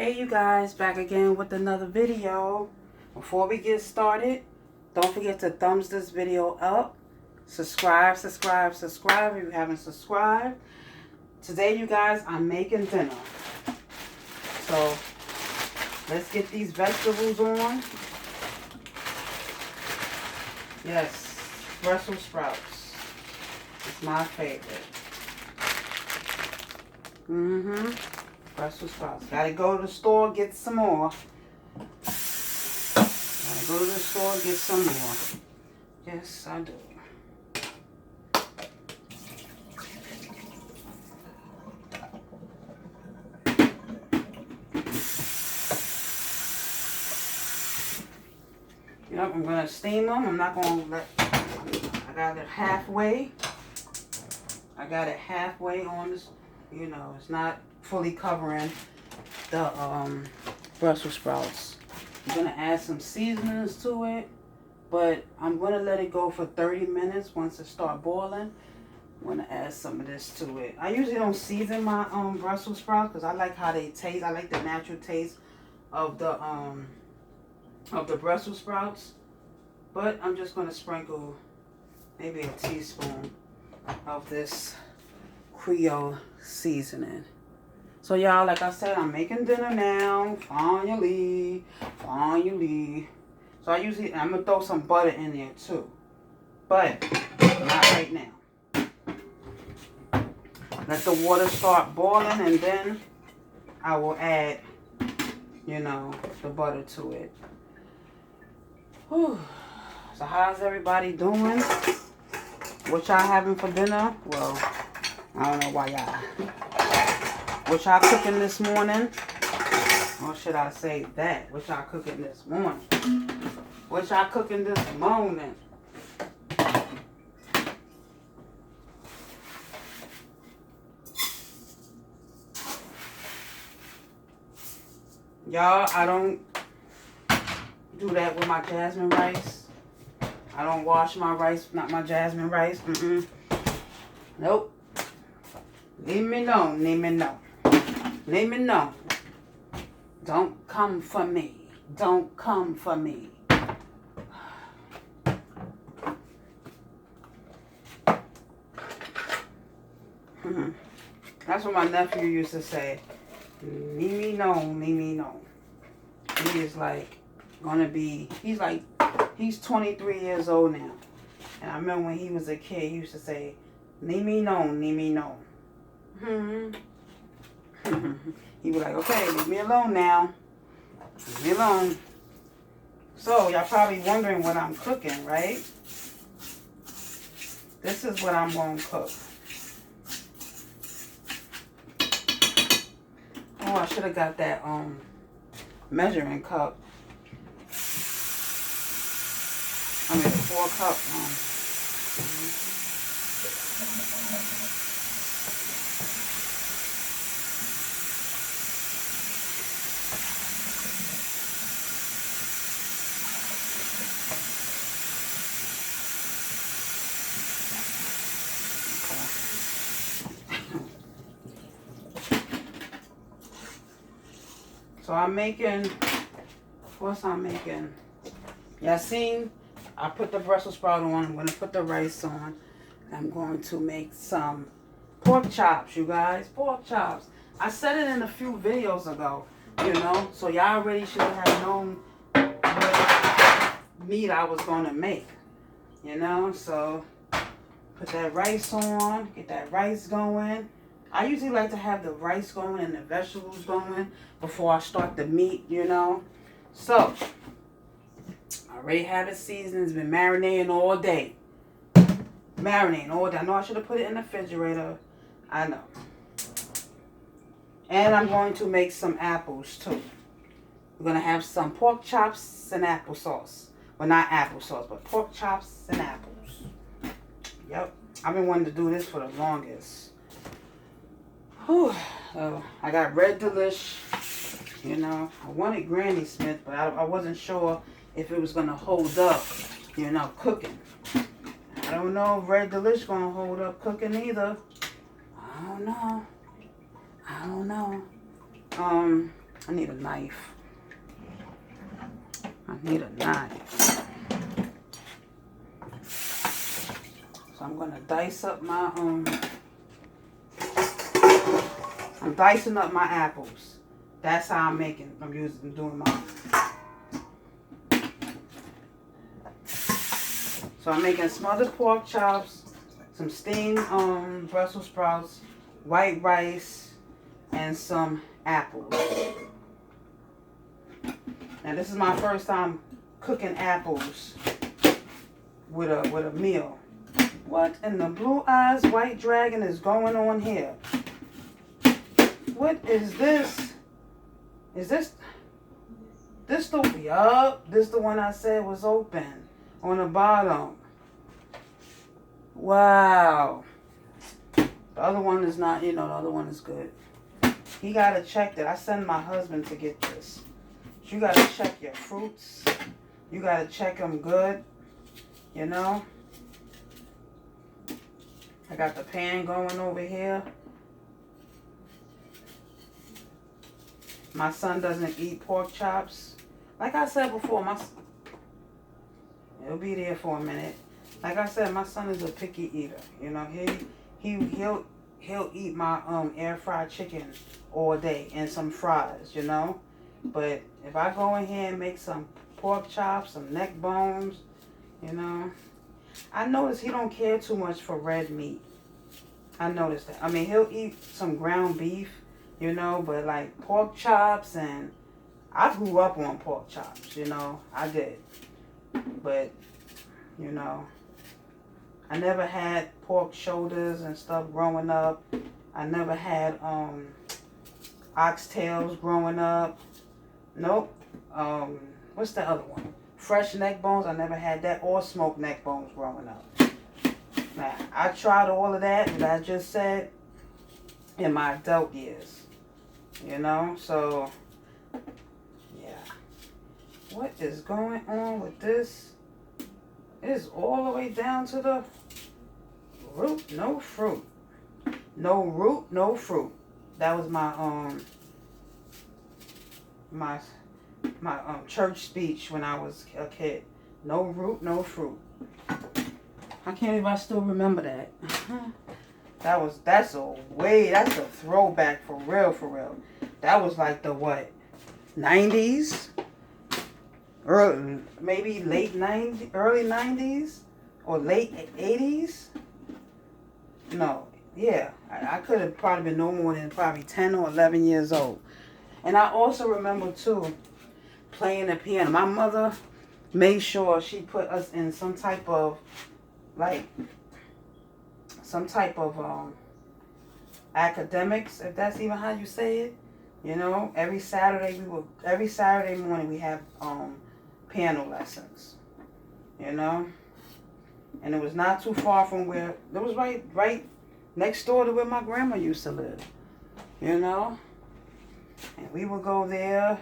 Hey you guys, back again with another video. Before we get started, don't forget to thumbs this video up. Subscribe if you haven't subscribed. Today you guys, I'm making dinner. So let's get these vegetables on. Yes, Brussels sprouts. It's my favorite. Brussels sprouts. Gotta go to the store, get some more. Gotta go to the store, get some more. Yes, I do. Yep, I'm gonna steam them. I'm not gonna let. I got it halfway. I got it halfway on this. You know, it's not fully covering the Brussels sprouts. I'm gonna add some seasonings to it, but I'm gonna let it go for 30 minutes. Once it start boiling, I'm gonna add some of this to it. I usually don't season my Brussels sprouts because I like how they taste. I like the natural taste of the Brussels sprouts, but I'm just gonna sprinkle maybe a teaspoon of this Creole seasoning. So y'all, like I said, I'm making dinner now. Finally. So I'm gonna throw some butter in there too, but not right now. Let the water start boiling and then I will add, you know, the butter to it. Whew. So how's everybody doing? What y'all having for dinner? Well, I don't know why y'all. What y'all cooking this morning? Or should I say that? What y'all cooking this morning? What y'all cooking this morning? Y'all, I don't do that with my jasmine rice. I don't wash my rice, not my jasmine rice. Nope. Leave me alone. Leave me alone. Leave me alone. Don't come for me. Don't come for me. That's what my nephew used to say. Leave me alone. Leave me alone. He is like gonna be. He's 23 years old now. And I remember when he was a kid, he used to say, "Leave me alone. Leave me alone." He was like, okay, leave me alone now. Leave me alone. So, y'all probably wondering what I'm cooking, right? This is what I'm going to cook. Oh, I should have got that measuring cup. I mean, 4 cup. So I'm making, what's I'm making? Y'all seen? I put the Brussels sprout on. I'm going to put the rice on. I'm going to make some pork chops, you guys. Pork chops. I said it in a few videos ago, you know. So y'all already should have known what meat I was going to make, you know. So put that rice on. Get that rice going. I usually like to have the rice going and the vegetables going before I start the meat, you know. So, I already have it seasoned. It's been marinating all day. Marinating all day. I know I should have put it in the refrigerator. I know. And I'm going to make some apples too. We're going to have some pork chops and applesauce. Well, not applesauce, but pork chops and apples. Yep. I've been wanting to do this for the longest. Whew. I got Red Delish, you know. I wanted Granny Smith, but I wasn't sure if it was going to hold up, you know, cooking. I don't know if Red Delish going to hold up cooking either. I don't know. I need a knife. I need a knife. So I'm gonna dice up my I'm dicing up my apples. That's how I'm doing mine. So I'm making smothered pork chops, some steamed Brussels sprouts, white rice, and some apples. Now this is my first time cooking apples with a meal. What in the blue eyes white dragon is going on here? What is this? Is this the yup? This the one I said was open on the bottom. Wow. The other one is not, the other one is good. He gotta check that. I send my husband to get this. You gotta check your fruits. You gotta check them good. I got the pan going over here. My son doesn't eat pork chops. Like I said before, he'll be there for a minute. Like I said, my son is a picky eater. He'll eat my air fried chicken all day and some fries. But if I go in here and make some pork chops, some neck bones, I notice he don't care too much for red meat. I noticed that. I mean, he'll eat some ground beef, but like pork chops, and I grew up on pork chops, I did. But, I never had pork shoulders and stuff growing up. I never had oxtails growing up. Nope. What's the other one? Fresh neck bones. I never had that, or smoked neck bones growing up. Now, I tried all of that I just said in my adult years. So, yeah. What is going on with this? It's all the way down to the root, no fruit. No root, no fruit. That was my church speech when I was a kid. No root, no fruit. I can't believe I still remember that. That's a throwback for real. That was like the what? 90s? Maybe late 90s, early 90s? Or late 80s? No. Yeah. I could have probably been no more than probably 10 or 11 years old. And I also remember too playing the piano. My mother made sure she put us in some type of academics, if that's even how you say it. Every Saturday morning we have piano lessons. And it was not too far from where it was right next door to where my grandma used to live. And we would go there.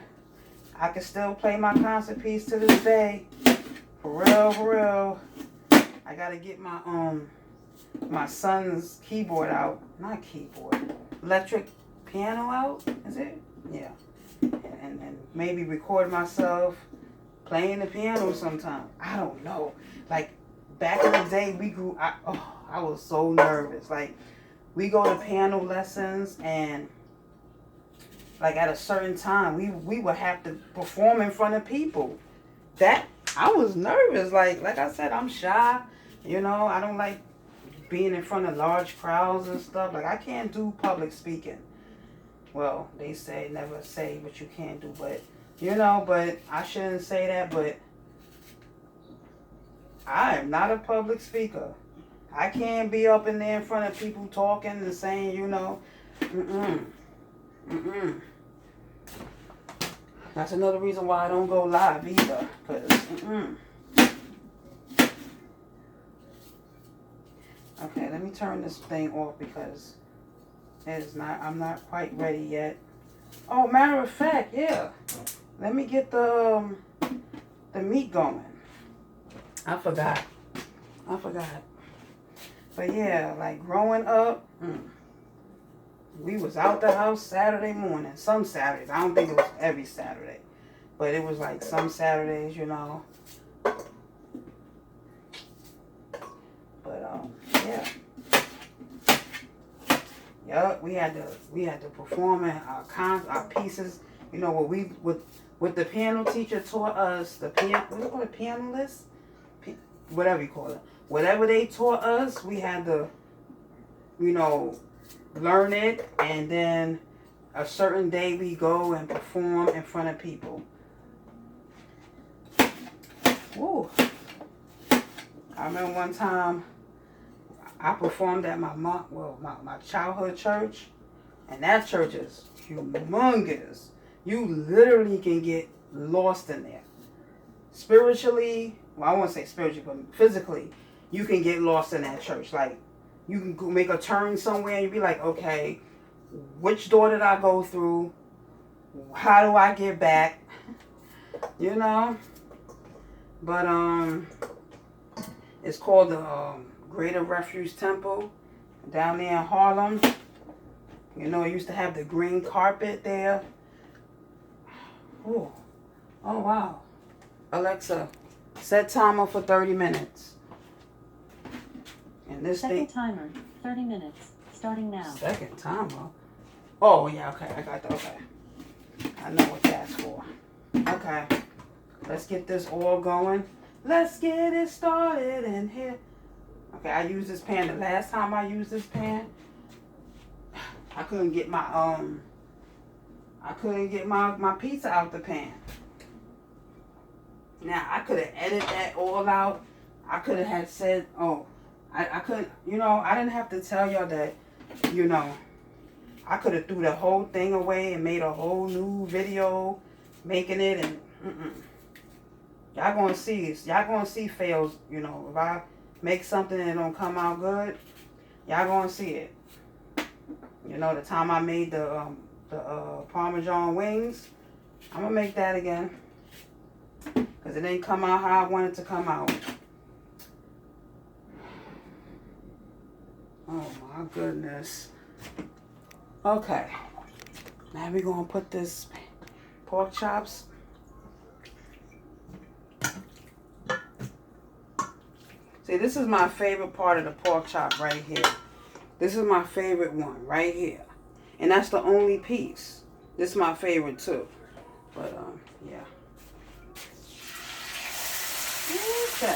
I can still play my concert piece to this day. For real. I gotta get my son's keyboard out. Not keyboard. Electric piano out, is it? Yeah. And maybe record myself playing the piano sometime. I don't know. Like back in the day I was so nervous. Like we go to piano lessons, and like at a certain time we would have to perform in front of people. That I was nervous. Like I said, I'm shy. I don't like being in front of large crowds and stuff. Like I can't do public speaking. Well, they say never say what you can't do, but but I shouldn't say that, but I am not a public speaker. I can't be up in there in front of people talking and saying, That's another reason why I don't go live either, because, Okay, let me turn this thing off because I'm not quite ready yet. Oh, matter of fact, yeah. Let me get the meat going. I forgot. But yeah, like growing up, We was out the house Saturday morning. Some Saturdays. I don't think it was every Saturday. But it was like some Saturdays, you know. But yeah. Yup, we had to perform our pieces. You know what the piano teacher taught us, what do you call it, piano list? Whatever you call it. Whatever they taught us, we had to, you know, learn it, and then a certain day we go and perform in front of people. Woo. I remember one time I performed at my childhood church, and that church is humongous. You literally can get lost in there. Spiritually, well, I won't say spiritually, but physically, you can get lost in that church. Like, you can go make a turn somewhere and you be like, okay, which door did I go through? How do I get back? You know? But, it's called the Greater Refuge Temple down there in Harlem. You know, it used to have the green carpet there. Oh, wow. Alexa, set timer for 30 minutes. And this Second timer, 30 minutes, starting now. Second timer? Oh, yeah, okay, I got that, okay. I know what that's for. Okay, let's get this all going. Let's get it started in here. Okay, I used this pan. The last time I used this pan, I couldn't get my pizza out the pan. Now, I could have edited that all out. I could have had said, I couldn't, you know, I didn't have to tell y'all that, you know, I could have threw the whole thing away and made a whole new video making it, and y'all gonna see fails, you know. If I make something and it don't come out good, y'all gonna see it. You know, the time I made the Parmesan wings, I'm gonna make that again. Because it didn't come out how I wanted it to come out. Oh my goodness. Okay. Now we're going to put this pork chops. See, this is my favorite part of the pork chop right here. This is my favorite one right here. And that's the only piece. This is my favorite too. But, yeah. Okay.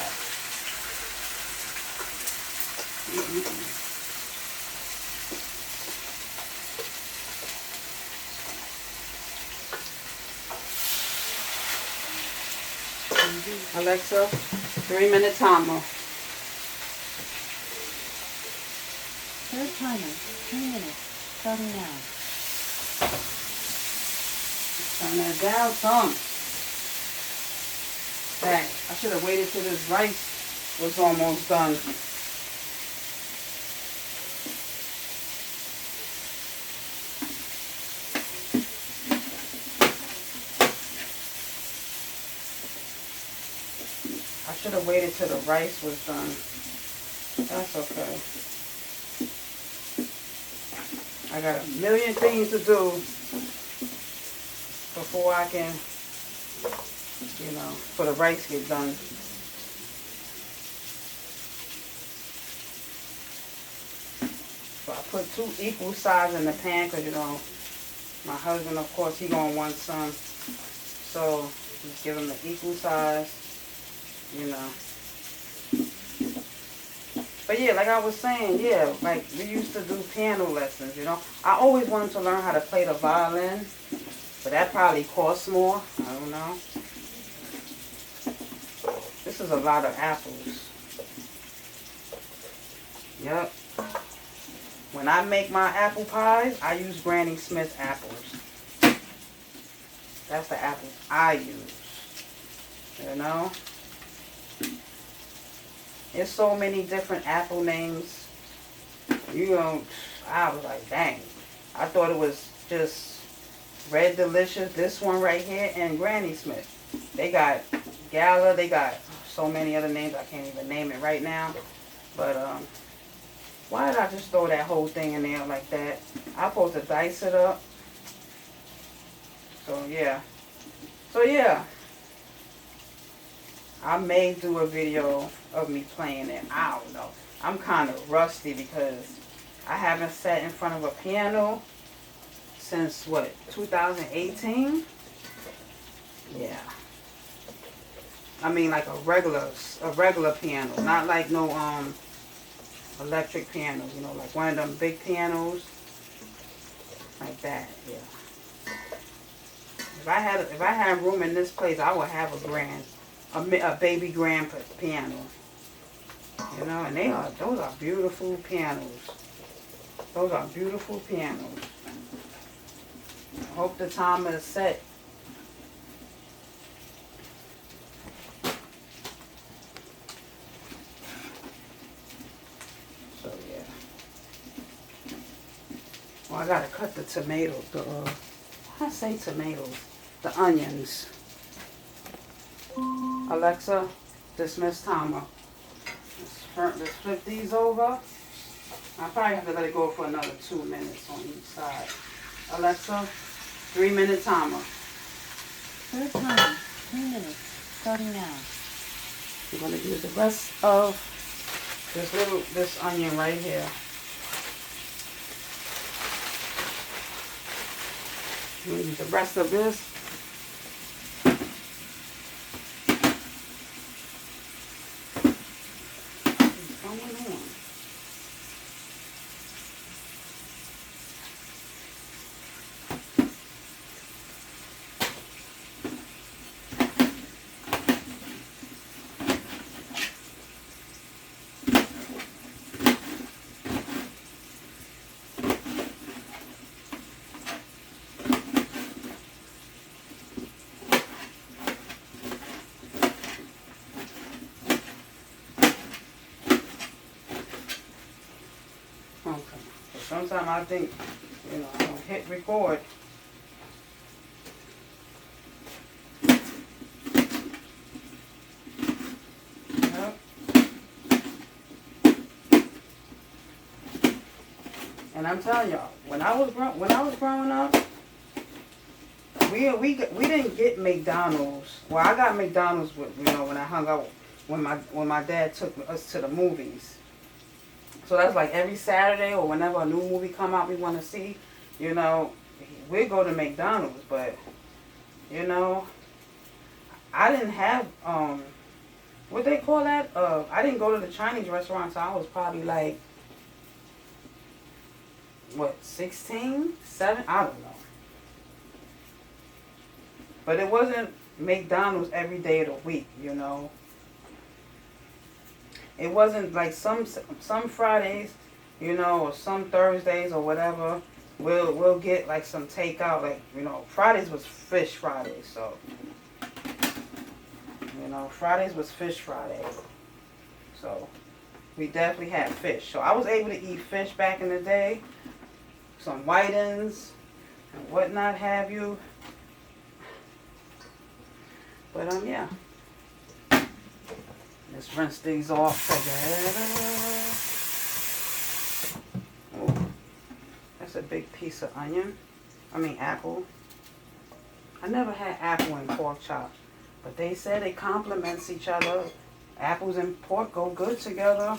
Alexa, 3-minute timer. Third timer, 3 minutes, starting now. Turn that down some. Dang, I should have waited till this rice was almost done. I should have waited till the rice was done. That's okay. I got a million things to do before I can, you know, for the rice get done. So I put 2 equal sides in the pan because, you know, my husband, of course, he gonna want some. So just give him the equal size, you know. But yeah, like I was saying, yeah, like we used to do piano lessons, you know. I always wanted to learn how to play the violin, but that probably costs more. I don't know. This is a lot of apples. Yep. When I make my apple pies, I use Granny Smith apples. That's the apples I use. You know? There's so many different apple names. You know, I was like, dang. I thought it was just Red Delicious, this one right here, and Granny Smith. They got Gala, they got so many other names. I can't even name it right now. But, Why did I just throw that whole thing in there like that? I'm supposed to dice it up. So yeah. So yeah. I may do a video of me playing it. I don't know. I'm kind of rusty because I haven't sat in front of a piano since what, 2018? Yeah. I mean like a regular piano, not like no electric piano, you know, like one of them big pianos. Like that, yeah. If I had room in this place, I would have a baby grand piano. You know, and those are beautiful pianos. Those are beautiful pianos. I hope the timer is set. So yeah. Well, I gotta cut the tomatoes. I say tomatoes. The onions. Alexa, dismiss timer. Let's flip these over. I probably have to let it go for another 2 minutes on each side. Alexa, 3-minute timer. Third timer, 3 minutes, starting now. I'm going to use the rest of this onion right here. I'm going to use the rest of this. What's going on? Okay. So sometimes I think, you know, I'm going to hit record. Yep. And I'm telling y'all, when I was growing up, we didn't get McDonald's. Well, I got McDonald's with, you know, when I hung out when my dad took us to the movies. So that's like every Saturday or whenever a new movie come out we want to see, you know, we go to McDonald's. But, you know, I didn't have, what they call that? I didn't go to the Chinese restaurant until I was probably like, what, 16? 7? I don't know. But it wasn't McDonald's every day of the week, you know. It wasn't like some Fridays, you know, or some Thursdays or whatever. We'll get like some takeout, like, you know, Fridays was Fish Fridays, so, you know, Fridays was Fish Fridays. So we definitely had fish. So I was able to eat fish back in the day, some whitings and whatnot have you. But yeah. Let's rinse these off together. Oh, that's a big piece of onion. Apple. I never had apple and pork chops, but they said it complements each other. Apples and pork go good together.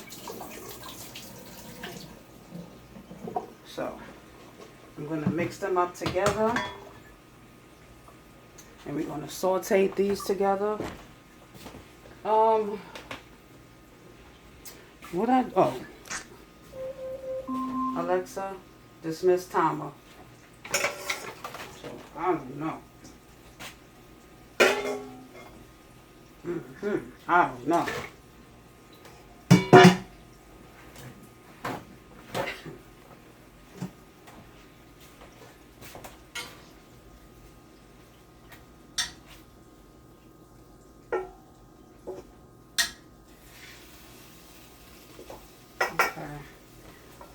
So, I'm going to mix them up together. And we're going to saute these together. Alexa, dismiss timer. So, I don't know. I don't know.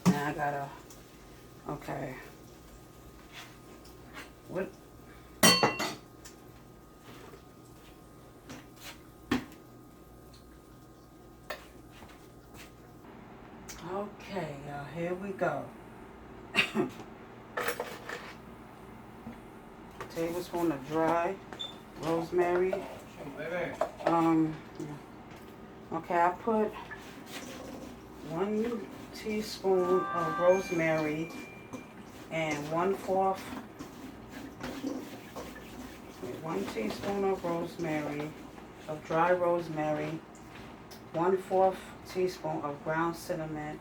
Now I gotta, okay. What? Okay, we go. Tablespoon of dry rosemary. Okay, I put 1 teaspoon of rosemary and 1/4. 1 teaspoon of rosemary, of dry rosemary, 1/4 teaspoon of ground cinnamon,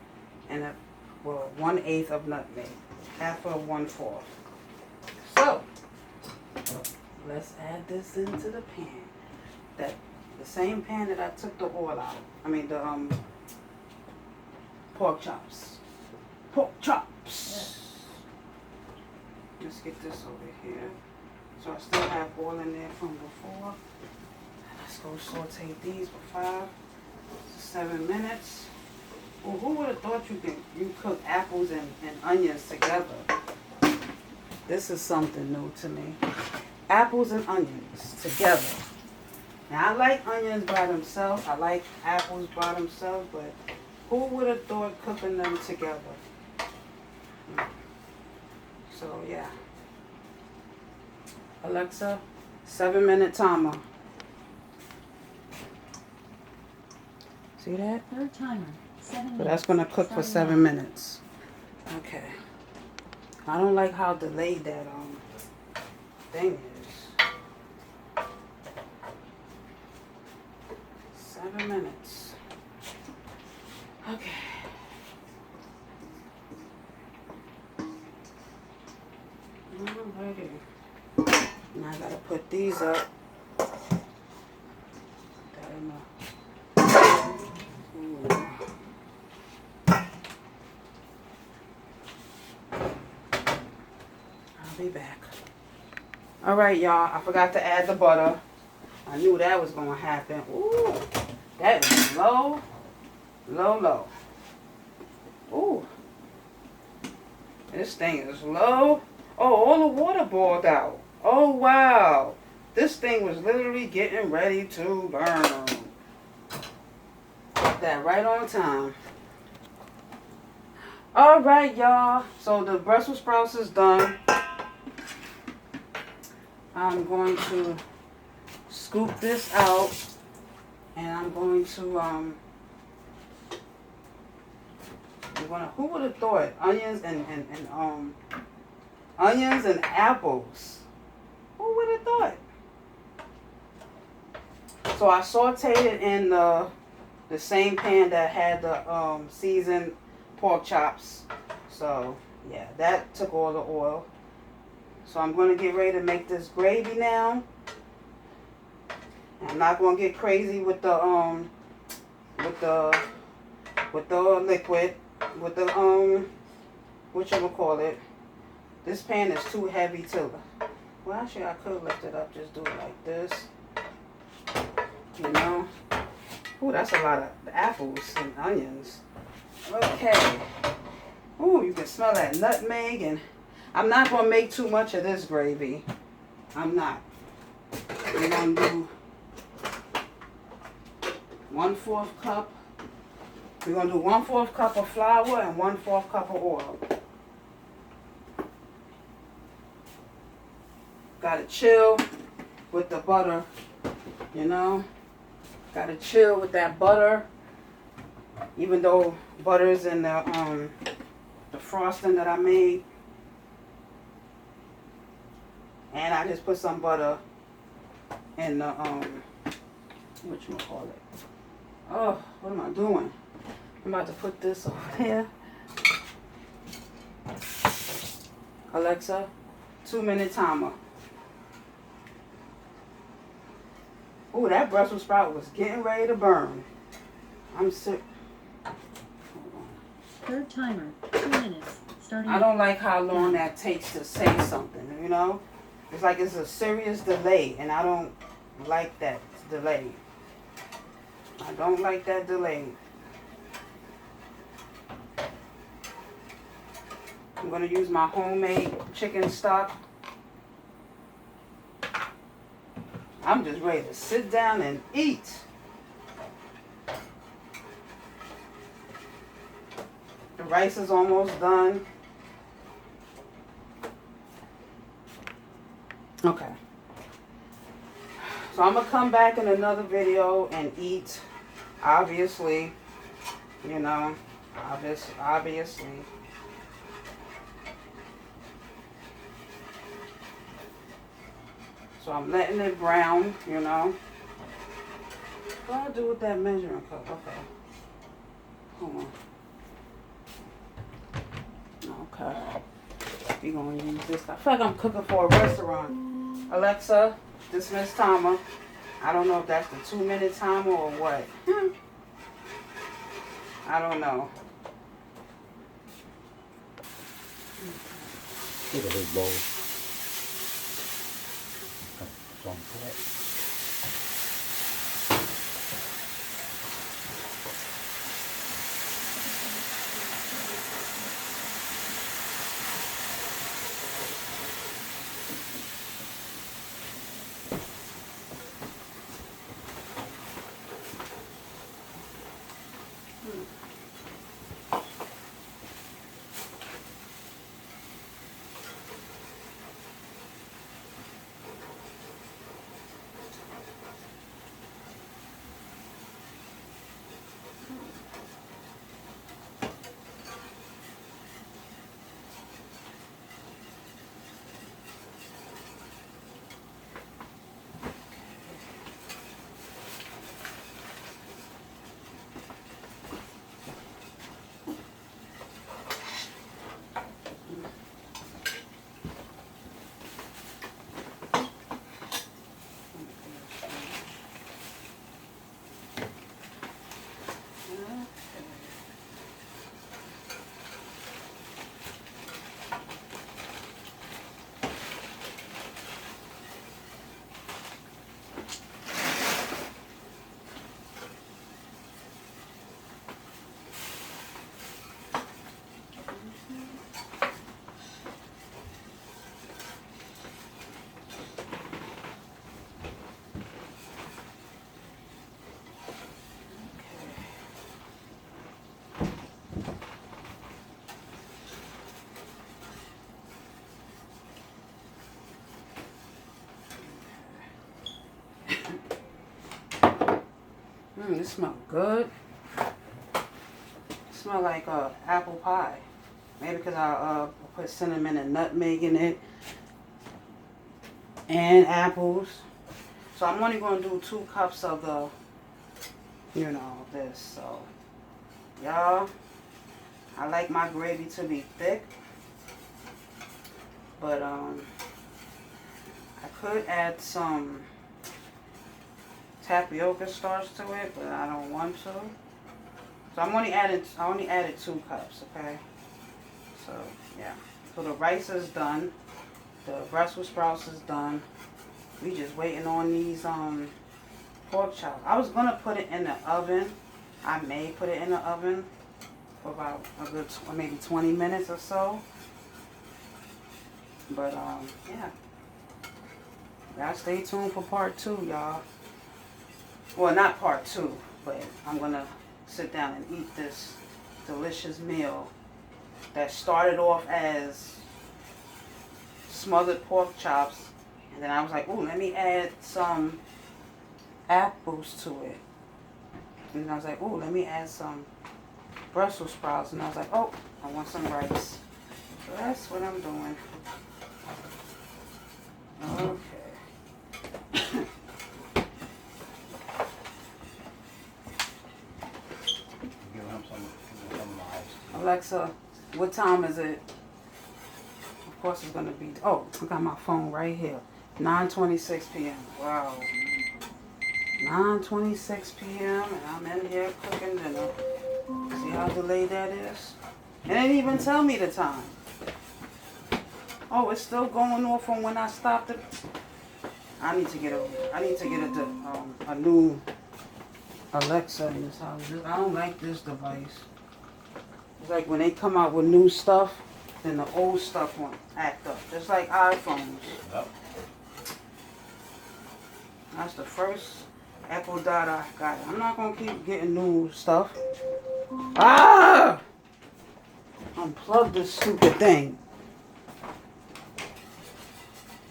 and 1/8 of nutmeg, half of 1/4. So let's add this into the pan. The same pan that I took the oil out. I mean the pork chops. Pork chops. Yes. Let's get this over here. So I still have oil in there from before. Let's go saute these for 5 to 7 minutes. Well, who would have thought you cook apples and onions together? This is something new to me. Apples and onions together. Now, I like onions by themselves. I like apples by themselves, but who would have thought cooking them together? So, yeah. Alexa, 7-minute timer. See that? Third timer. 7 minutes. So that's going to cook for 7 minutes. Okay. I don't like how delayed that thing is. 7 minutes. Okay. Alrighty. Now I gotta put these up. That enough. I'll be back. Alright, y'all. I forgot to add the butter. I knew that was gonna happen. Ooh. That is low. Low, low. Ooh. This thing is low. Oh, all the water boiled out. Oh, wow. This thing was literally getting ready to burn. Got that right on time. Alright, y'all. So the Brussels sprouts is done. I'm going to scoop this out. And I'm going to, who would have thought? Onions and apples. Who would have thought? So I sauteed it in the same pan that had the seasoned pork chops. So yeah, that took all the oil. So I'm going to get ready to make this gravy now. I'm not going to get crazy with the liquid, with the whatchamacallit. This pan is too heavy to, well, actually I could lift it up, just do it like this, you know. Ooh, that's a lot of apples and onions. Okay. Ooh, you can smell that nutmeg, and I'm not going to make too much of this gravy. I'm not. We're going to do 1/4 cup. We're going to do 1/4 cup of flour and 1/4 cup of oil. Gotta chill with the butter, you know. Gotta chill with that butter. Even though butter's in the frosting that I made. And I just put some butter in the whatchamacallit. Oh, what am I doing? I'm about to put this over there. Alexa, 2-minute timer. Ooh, that Brussels sprout was getting ready to burn. I'm sick. Third timer. 2 minutes. Starting. I don't like how long that takes to say something, you know? It's like it's a serious delay, and I don't like that delay. I don't like that delay. I'm going to use my homemade chicken stock. I'm just ready to sit down and eat. The rice is almost done. Okay. So I'm going to come back in another video and eat. Obviously. You know. Obviously. So I'm letting it brown, you know. What do I do with that measuring cup? Okay. Hold on. Okay. We're going to use this. I feel like I'm cooking for a restaurant. Alexa, dismiss timer. I don't know if that's the 2-minute timer or what. I don't know. Get a big bowl. Some correct. It smells good. It smells like apple pie. Maybe because I put cinnamon and nutmeg in it. And apples. So I'm only going to do 2 cups of the, you know, this. So, y'all, I like my gravy to be thick. But, I could add some tapioca starch to it, but I don't want to. So I only added 2 cups, okay? So yeah. So the rice is done. The Brussels sprouts is done. We just waiting on these pork chops. I was gonna put it in the oven. I may put it in the oven for about a good maybe 20 minutes or so. But yeah. Y'all stay tuned for part 2, y'all. Well, not part 2, but I'm going to sit down and eat this delicious meal that started off as smothered pork chops. And then I was like, ooh, let me add some apples to it. And I was like, ooh, let me add some Brussels sprouts. And I was like, oh, I want some rice. So that's what I'm doing. Okay. Alexa, what time is it? Of course it's going to be, oh, I got my phone right here. 9:26 p.m. Wow. 9:26 p.m. and I'm in here cooking dinner. See how delayed that is? It didn't even tell me the time. Oh, it's still going off from when I stopped it. I need to get a new Alexa in this house. I don't like this device. It's like when they come out with new stuff, then the old stuff won't act up. Just like iPhones. Yep. That's the first Apple dot I got. I'm not going to keep getting new stuff. Ah! unplug this stupid thing.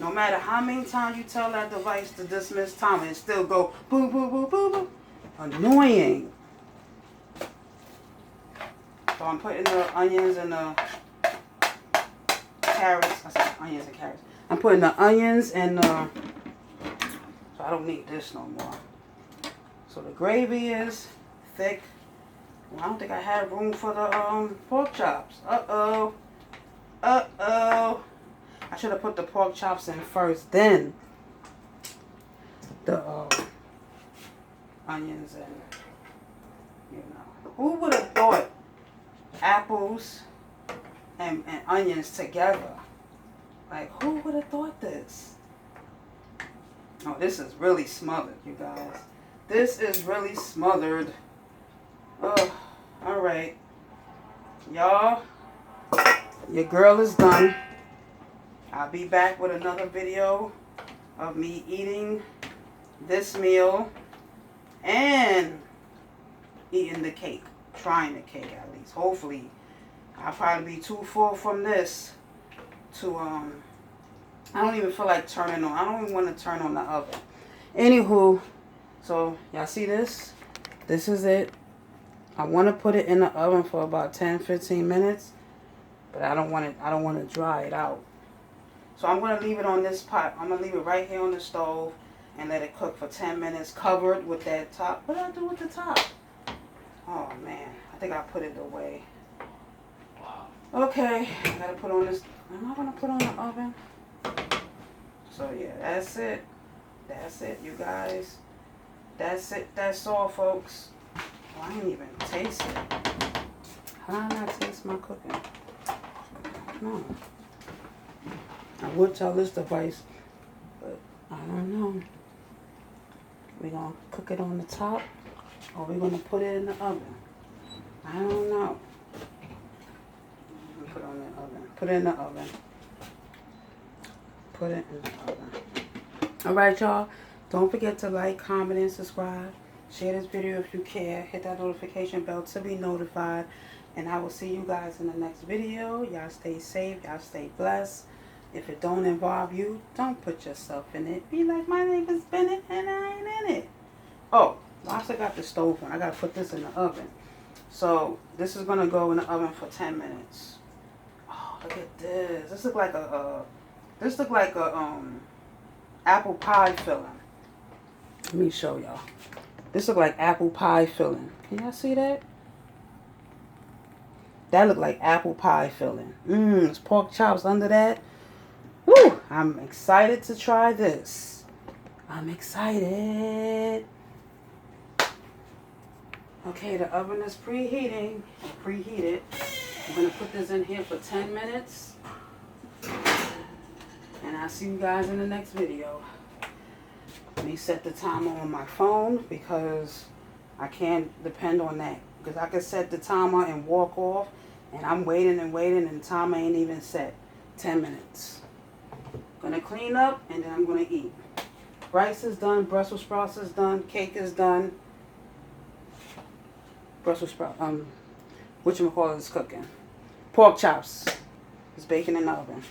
No matter how many times you tell that device to dismiss timer, it still go boo boo boo boo boo. Annoying. So I'm putting the onions and the carrots. I said onions and carrots. I'm putting the onions and the... So I don't need this no more. So the gravy is thick. Well, I don't think I had room for the pork chops. Uh-oh. Uh-oh. I should have put the pork chops in first, then the onions and, you know. Who would have thought apples and onions together? Like, who would have thought this? Oh, this is really smothered, you guys. This is really smothered. Oh, all right. Y'all, your girl is done. I'll be back with another video of me eating this meal and eating the cake. Trying the cake at least. Hopefully, I'll probably be too full from this to, I don't even feel like turning on. I don't even want to turn on the oven. Anywho, so y'all see this? This is it. I want to put it in the oven for about 10-15 minutes, but I don't want to dry it out. So I'm going to leave it on this pot. I'm going to leave it right here on the stove and let it cook for 10 minutes covered with that top. What did I do with the top? Oh, man. I think I put it away. Okay. I got to put on this. Am I going to put on the oven? So, yeah. That's it. That's it, you guys. That's it. That's all, folks. Oh, I didn't even taste it. How did I not taste my cooking? No. I would tell this device, but I don't know. We're going to cook it on the top, or we're going to put it in the oven. I don't know. Put it on the oven. Put it in the oven. Put it in the oven. Alright, y'all. Don't forget to like, comment, and subscribe. Share this video if you care. Hit that notification bell to be notified. And I will see you guys in the next video. Y'all stay safe. Y'all stay blessed. If it don't involve you, don't put yourself in it. Be like, my name is Bennett and I ain't in it. Oh, I also got the stove on. I got to put this in the oven. So, this is going to go in the oven for 10 minutes. Oh, look at this. This look like a apple pie filling. Let me show y'all. This look like apple pie filling. Can y'all see that? That look like apple pie filling. It's pork chops under that. Woo! I'm excited to try this. I'm excited. Okay, the oven is preheating. Preheated. I'm going to put this in here for 10 minutes. And I'll see you guys in the next video. Let me set the timer on my phone because I can't depend on that. Because I can set the timer and walk off. And I'm waiting and waiting and the timer ain't even set. 10 minutes. Gonna clean up and then I'm gonna eat. Rice is done. Brussels sprouts is done. Cake is done. Brussels sprout. Whatchamacallit is cooking. Pork chops is baking in the oven.